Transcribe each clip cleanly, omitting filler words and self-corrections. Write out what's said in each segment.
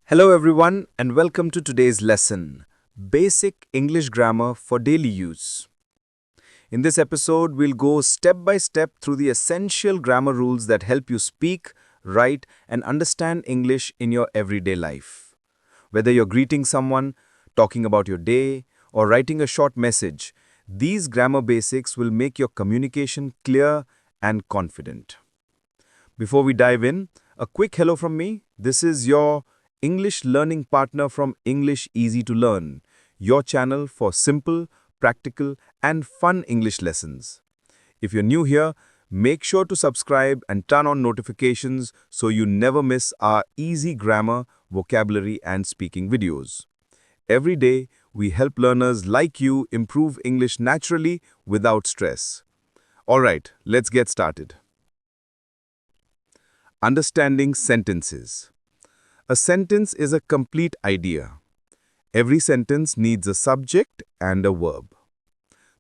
Hello everyone and welcome to today's lesson, Basic English Grammar for Daily Use. In this episode, we'll go step by step through the essential grammar rules that help you speak, write, and understand English in your everyday life. Whether you're greeting someone, talking about your day, or writing a short message, these grammar basics will make your communication clear and confident. Before we dive in, a quick hello from me. This is your English learning partner from English Easy to Learn, your channel for simple, practical, and fun English lessons. If you're new here, make sure to subscribe and turn on notifications so you never miss our easy grammar, vocabulary, and speaking videos. Every day, we help learners like you improve English naturally without stress. Alright, let's get started. Understanding sentences. A sentence is a complete idea. Every sentence needs a subject and a verb.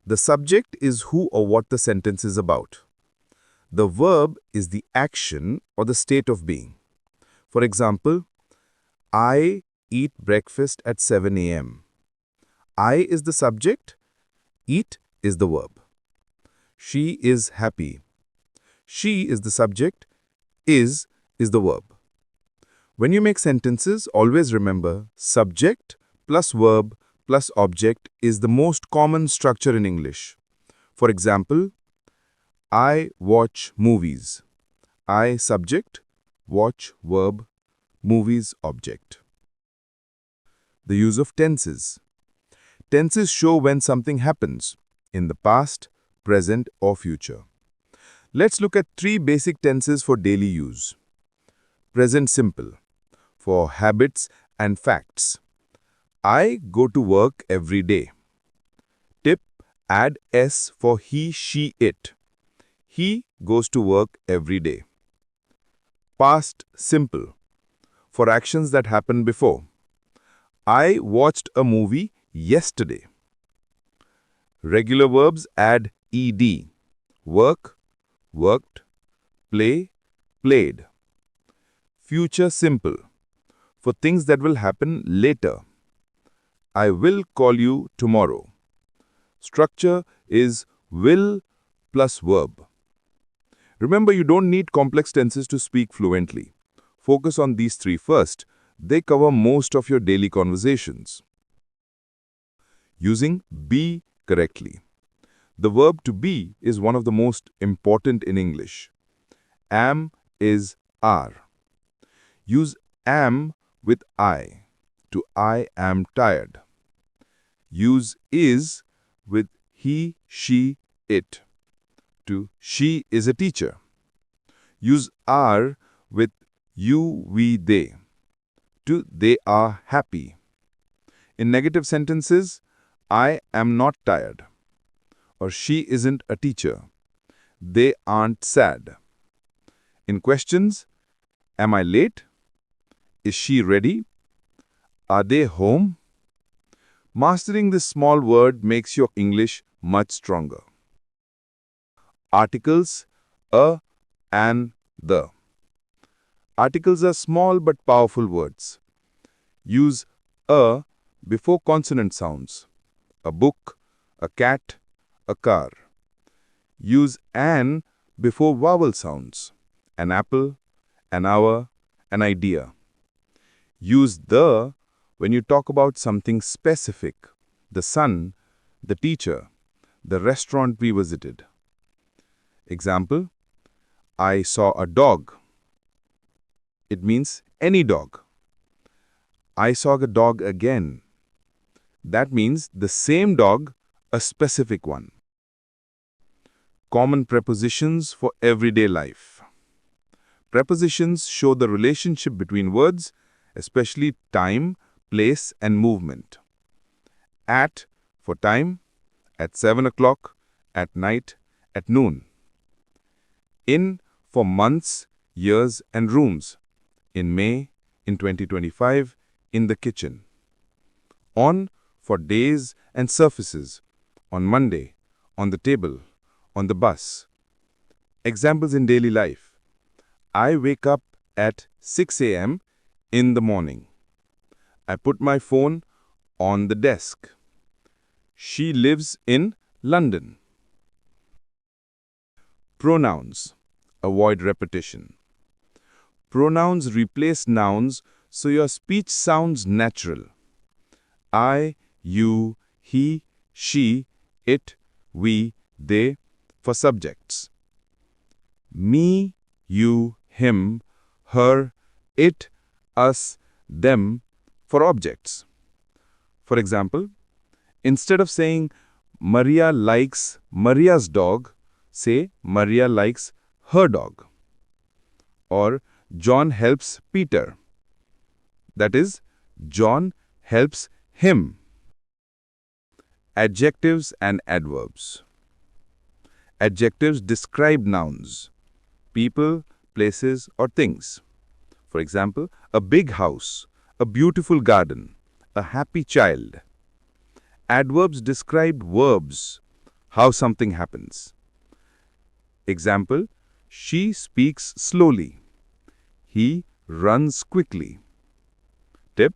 The subject is who or what the sentence is about. The verb is the action or the state of being. For example, I eat breakfast at 7 a.m. I is the subject, eat is the verb. She is happy. She is the subject, is the verb. When you make sentences, always remember subject plus verb plus object is the most common structure in English. For example, I watch movies. I subject, watch verb, movies object. The use of tenses. Tenses show when something happens, in the past, present or future. Let's look at three basic tenses for daily use. Present simple, for habits and facts. I go to work every day. Tip, add S for he, she, it. He goes to work every day. Past simple, for actions that happened before. I watched a movie yesterday. Regular verbs add ed. Work, worked. Play, played. Future simple, for things that will happen later. I will call you tomorrow. Structure is will plus verb. Remember, you don't need complex tenses to speak fluently. Focus on these three first. They cover most of your daily conversations. Using be correctly. The verb to be is one of the most important in English. Am is are. Use am with I to I am tired. Use is with he, she, it to she is a teacher. Use are with you, we, they to they are happy. In negative sentences, I am not tired or she isn't a teacher. They aren't sad. In questions, am I late? Is she ready? Are they home? Mastering this small word makes your English much stronger. Articles, a, and the. Articles are small but powerful words. Use a before consonant sounds. A book, a cat, a car. Use an before vowel sounds. An apple, an hour, an idea. Use the when you talk about something specific, the sun, the teacher, the restaurant we visited. Example, I saw a dog. It means any dog. I saw the dog again. That means the same dog, a specific one. Common prepositions for everyday life. Prepositions show the relationship between words, especially time, place, and movement. At for time, at 7 o'clock, at night, at noon. In for months, years, and rooms. In May, in 2025, in the kitchen. On for days and surfaces. On Monday, on the table, on the bus. Examples in daily life. I wake up at 6 a.m. in the morning. I put my phone on the desk. She lives in London. Pronouns. Avoid repetition. Pronouns replace nouns so your speech sounds natural. I, you, he, she, it, we, they for subjects. Me, you, him, her, it, us, them for objects. For example, instead of saying Maria likes Maria's dog, say Maria likes her dog. Or John helps Peter. That is, John helps him. Adjectives and adverbs. Adjectives describe nouns, people, places, or things. For example, a big house, a beautiful garden, a happy child. Adverbs describe verbs, how something happens. Example, she speaks slowly. He runs quickly. Tip,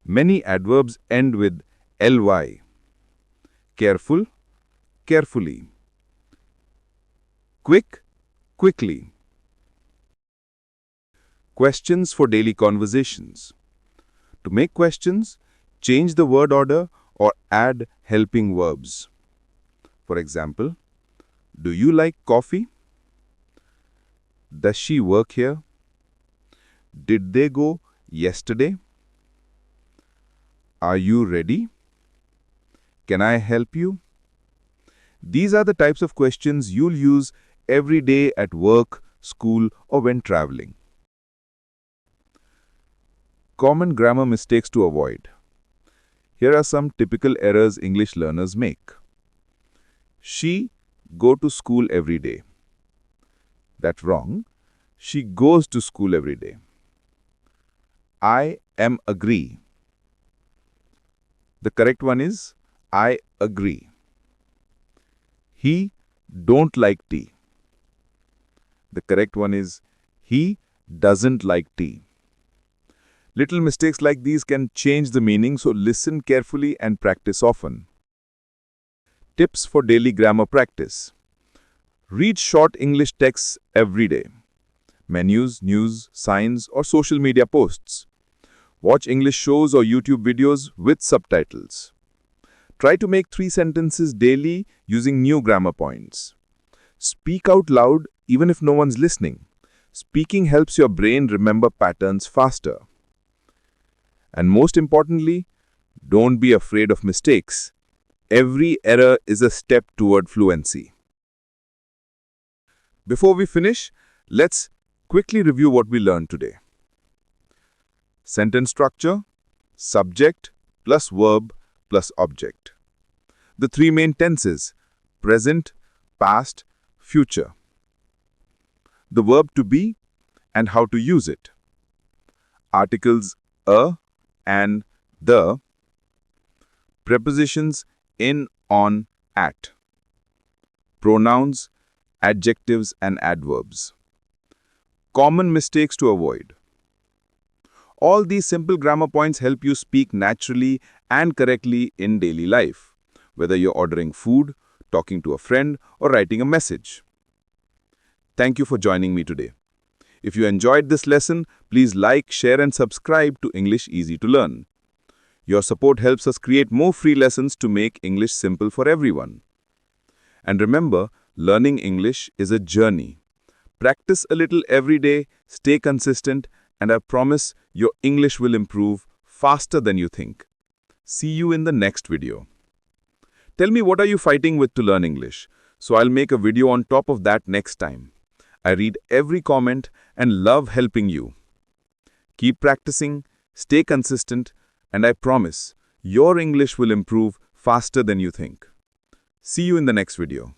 many adverbs end with ly. Careful, carefully. Quick, quickly. Questions for daily conversations. To make questions, change the word order or add helping verbs. For example, do you like coffee? Does she work here? Did they go yesterday? Are you ready? Can I help you? These are the types of questions you'll use every day at work, school, or when traveling. Common grammar mistakes to avoid. Here are some typical errors English learners make. She go to school every day. That's wrong. She goes to school every day. I am agree. The correct one is I agree. He don't like tea. The correct one is he doesn't like tea. Little mistakes like these can change the meaning, so listen carefully and practice often. Tips for daily grammar practice. Read short English texts every day. Menus, news, signs, or social media posts. Watch English shows or YouTube videos with subtitles. Try to make 3 sentences daily using new grammar points. Speak out loud even if no one's listening. Speaking helps your brain remember patterns faster. And most importantly, don't be afraid of mistakes. Every error is a step toward fluency. Before we finish, let's quickly review what we learned today. Sentence structure, subject plus verb plus object. The 3 main tenses, present, past, future. The verb to be and how to use it. Articles a and the. Prepositions in, on, at. Pronouns, adjectives and adverbs. Common mistakes to avoid. All these simple grammar points help you speak naturally and correctly in daily life, whether you're ordering food, talking to a friend, or writing a message. Thank you for joining me today. If you enjoyed this lesson, please like, share, and subscribe to English Easy to Learn. Your support helps us create more free lessons to make English simple for everyone. And remember, learning English is a journey. Practice a little every day, stay consistent, and I promise your English will improve faster than you think. See you in the next video. Tell me, what are you fighting with to learn English? So I'll make a video on top of that next time. I read every comment and love helping you. Keep practicing, stay consistent, and I promise your English will improve faster than you think. See you in the next video.